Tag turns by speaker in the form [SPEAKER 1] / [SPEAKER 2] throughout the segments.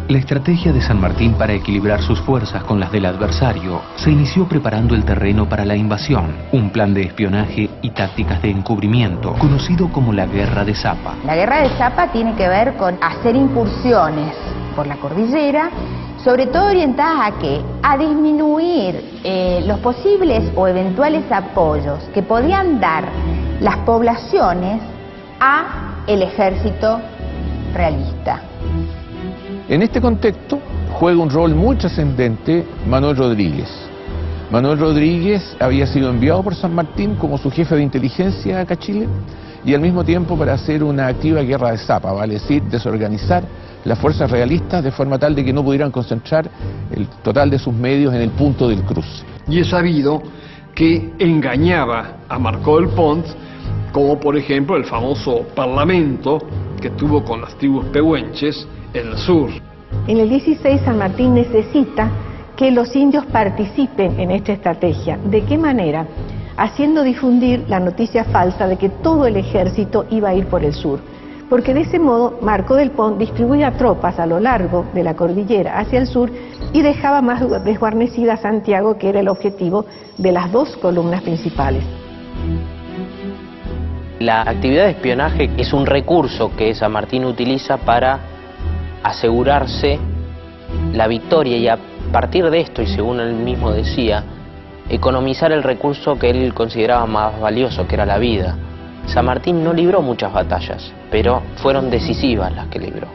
[SPEAKER 1] La estrategia de San Martín para equilibrar sus fuerzas con las del adversario se inició preparando el terreno para la invasión, un plan de espionaje y tácticas de encubrimiento, conocido como la Guerra de Zapa.
[SPEAKER 2] La Guerra de Zapa tiene que ver con hacer incursiones por la cordillera, sobre todo orientadas ¿a qué? A disminuir los posibles o eventuales apoyos que podían dar las poblaciones a el ejército realista.
[SPEAKER 3] En este contexto juega un rol muy trascendente Manuel Rodríguez. Manuel Rodríguez había sido enviado por San Martín como su jefe de inteligencia acá a Chile y al mismo tiempo para hacer una activa guerra de Zapa, vale decir, desorganizar las fuerzas realistas de forma tal de que no pudieran concentrar el total de sus medios en el punto del cruce.
[SPEAKER 4] Y es sabido que engañaba a Marcó del Pont, como por ejemplo el famoso parlamento que tuvo con las tribus pehuenches en el sur.
[SPEAKER 5] En el 16 San Martín necesita que los indios participen en esta estrategia. ¿De qué manera? Haciendo difundir la noticia falsa de que todo el ejército iba a ir por el sur. Porque de ese modo Marcó del Pont distribuía tropas a lo largo de la cordillera hacia el sur y dejaba más desguarnecida Santiago, que era el objetivo de las dos columnas principales.
[SPEAKER 6] La actividad de espionaje es un recurso que San Martín utiliza para asegurarse la victoria y a partir de esto, y según él mismo decía, economizar el recurso que él consideraba más valioso, que era la vida. San Martín no libró muchas batallas, pero fueron decisivas las que libró.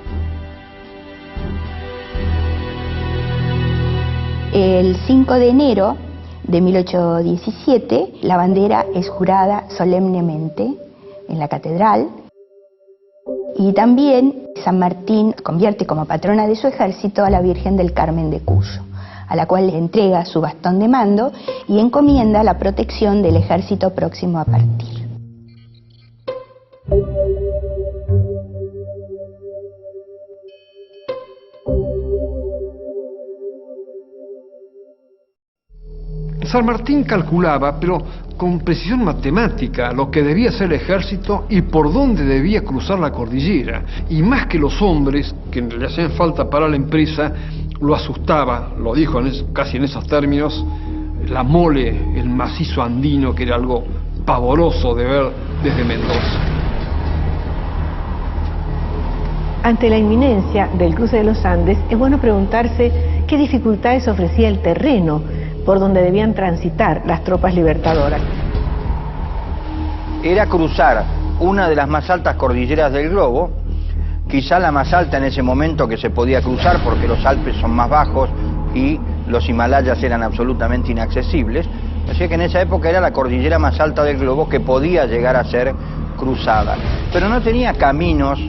[SPEAKER 2] El 5 de enero de 1817, la bandera es jurada solemnemente en la catedral y también San Martín convierte como patrona de su ejército a la Virgen del Carmen de Cuyo, a la cual le entrega su bastón de mando y encomienda la protección del ejército próximo a partir.
[SPEAKER 4] San Martín calculaba, pero con precisión matemática, lo que debía hacer el ejército y por dónde debía cruzar la cordillera. Y más que los hombres que le hacían falta para la empresa, lo asustaba, lo dijo casi en esos términos, la mole, el macizo andino, que era algo pavoroso de ver desde Mendoza.
[SPEAKER 5] Ante la inminencia del cruce de los Andes, es bueno preguntarse qué dificultades ofrecía el terreno por donde debían transitar las tropas libertadoras.
[SPEAKER 7] Era cruzar una de las más altas cordilleras del globo, quizá la más alta en ese momento que se podía cruzar porque los Alpes son más bajos y los Himalayas eran absolutamente inaccesibles, así que en esa época era la cordillera más alta del globo que podía llegar a ser cruzada, pero no tenía caminos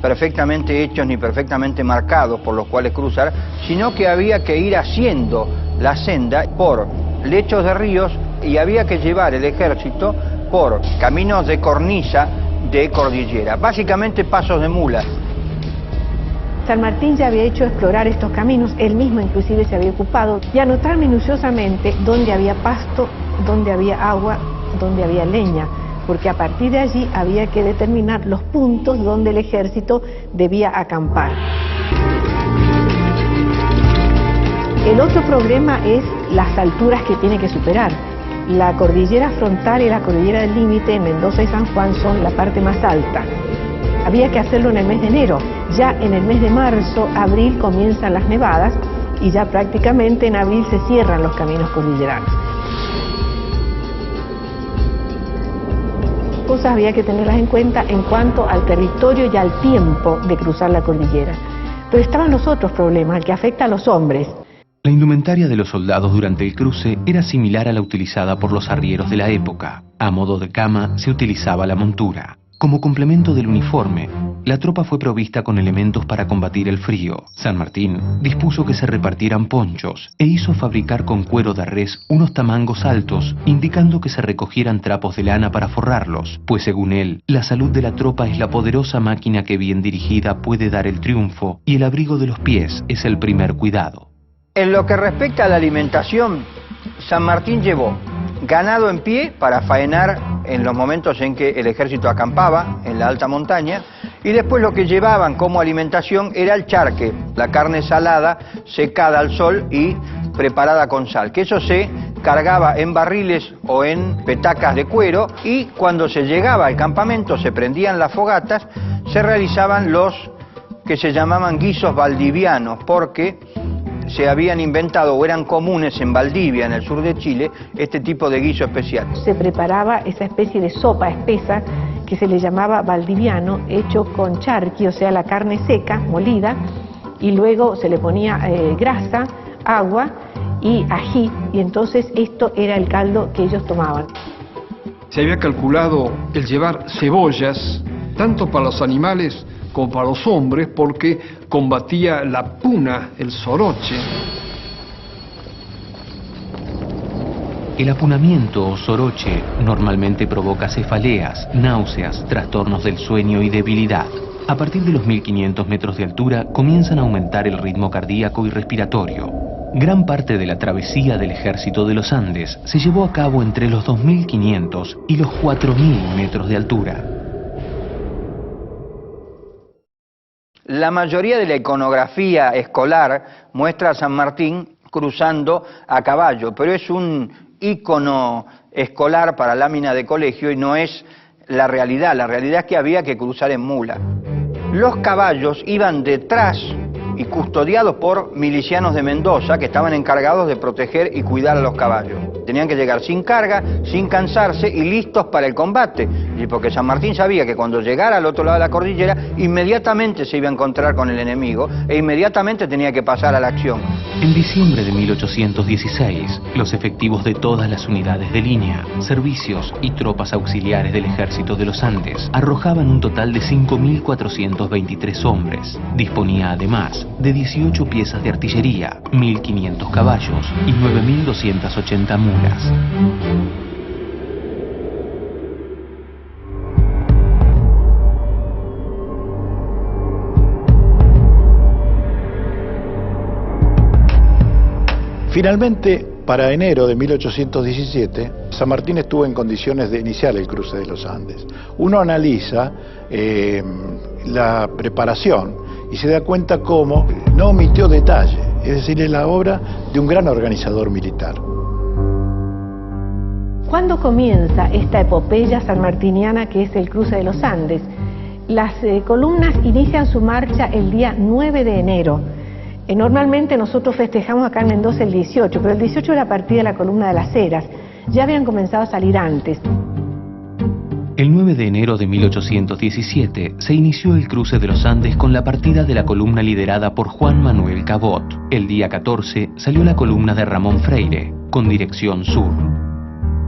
[SPEAKER 7] perfectamente hechos ni perfectamente marcados por los cuales cruzar, sino que había que ir haciendo la senda por lechos de ríos y había que llevar el ejército por caminos de cornisa de cordillera, básicamente pasos de mulas.
[SPEAKER 5] San Martín ya había hecho explorar estos caminos, él mismo inclusive se había ocupado, y anotar minuciosamente dónde había pasto, dónde había agua, dónde había leña, porque a partir de allí había que determinar los puntos donde el ejército debía acampar. El otro problema es las alturas que tiene que superar. La cordillera frontal y la cordillera del límite en Mendoza y San Juan son la parte más alta. Había que hacerlo en el mes de enero. Ya en el mes de marzo, abril comienzan las nevadas y ya prácticamente en abril se cierran los caminos cordilleranos. Cosas había que tenerlas en cuenta en cuanto al territorio y al tiempo de cruzar la cordillera. Pero estaban los otros problemas, el que afecta a los hombres.
[SPEAKER 1] La indumentaria de los soldados durante el cruce era similar a la utilizada por los arrieros de la época. A modo de cama se utilizaba la montura. Como complemento del uniforme, la tropa fue provista con elementos para combatir el frío. San Martín dispuso que se repartieran ponchos e hizo fabricar con cuero de res unos tamangos altos, indicando que se recogieran trapos de lana para forrarlos, pues según él, la salud de la tropa es la poderosa máquina que bien dirigida puede dar el triunfo y el abrigo de los pies es el primer cuidado.
[SPEAKER 7] En lo que respecta a la alimentación, San Martín llevó ganado en pie para faenar en los momentos en que el ejército acampaba en la alta montaña Y después lo que llevaban como alimentación era el charque, la carne salada secada al sol y preparada con sal, que eso se cargaba en barriles o en petacas de cuero, y cuando se llegaba al campamento se prendían las fogatas, se realizaban los que se llamaban guisos valdivianos, porque se habían inventado o eran comunes en Valdivia, en el sur de Chile, este tipo de guiso especial.
[SPEAKER 5] Se preparaba esa especie de sopa espesa que se le llamaba valdiviano, hecho con charqui, o sea, la carne seca, molida, y luego se le ponía grasa, agua y ají, y entonces esto era el caldo que ellos tomaban.
[SPEAKER 4] Se había calculado el llevar cebollas, tanto para los animales como para los hombres, porque combatía la puna, el soroche.
[SPEAKER 1] El apunamiento o soroche normalmente provoca cefaleas, náuseas, trastornos del sueño y debilidad. A partir de los 1500 metros de altura comienzan a aumentar el ritmo cardíaco y respiratorio. Gran parte de la travesía del Ejército de los Andes se llevó a cabo entre los 2500 y los 4000 metros de altura.
[SPEAKER 7] La mayoría de la iconografía escolar muestra a San Martín cruzando a caballo, pero es un ícono escolar para lámina de colegio y no es la realidad. La realidad es que había que cruzar en mula. Los caballos iban detrás y custodiados por milicianos de Mendoza que estaban encargados de proteger y cuidar a los caballos. Tenían que llegar sin carga, sin cansarse y listos para el combate. Y porque San Martín sabía que cuando llegara al otro lado de la cordillera, inmediatamente se iba a encontrar con el enemigo e inmediatamente tenía que pasar a la acción.
[SPEAKER 1] En diciembre de 1816, los efectivos de todas las unidades de línea, servicios y tropas auxiliares del Ejército de los Andes arrojaban un total de 5.423 hombres. Disponía además de 18 piezas de artillería, 1.500 caballos y 9.280 mulas.
[SPEAKER 8] Finalmente, para enero de 1817, San Martín estuvo en condiciones de iniciar el cruce de los Andes. Uno analiza la preparación y se da cuenta cómo no omitió detalle, es decir, es la obra de un gran organizador militar.
[SPEAKER 5] ¿Cuándo comienza esta epopeya sanmartiniana que es el cruce de los Andes? Las columnas inician su marcha el día 9 de enero. Normalmente nosotros festejamos acá en Mendoza el 18, pero el 18 era la partida de la columna de las Heras. Ya habían comenzado a salir antes.
[SPEAKER 1] El 9 de enero de 1817 se inició el cruce de los Andes con la partida de la columna liderada por Juan Manuel Cabot. El día 14 salió la columna de Ramón Freire, con dirección sur.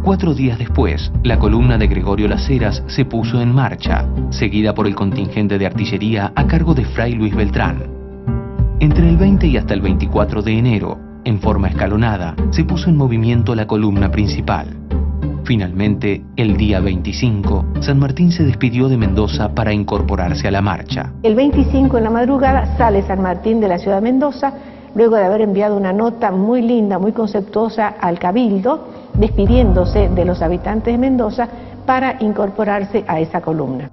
[SPEAKER 1] 4 días después, la columna de Gregorio Las Heras se puso en marcha, seguida por el contingente de artillería a cargo de Fray Luis Beltrán. Entre el 20 y hasta el 24 de enero, en forma escalonada, se puso en movimiento la columna principal. Finalmente, el día 25, San Martín se despidió de Mendoza para incorporarse a la marcha.
[SPEAKER 5] El 25 en la madrugada sale San Martín de la ciudad de Mendoza, luego de haber enviado una nota muy linda, muy conceptuosa al Cabildo, despidiéndose de los habitantes de Mendoza para incorporarse a esa columna.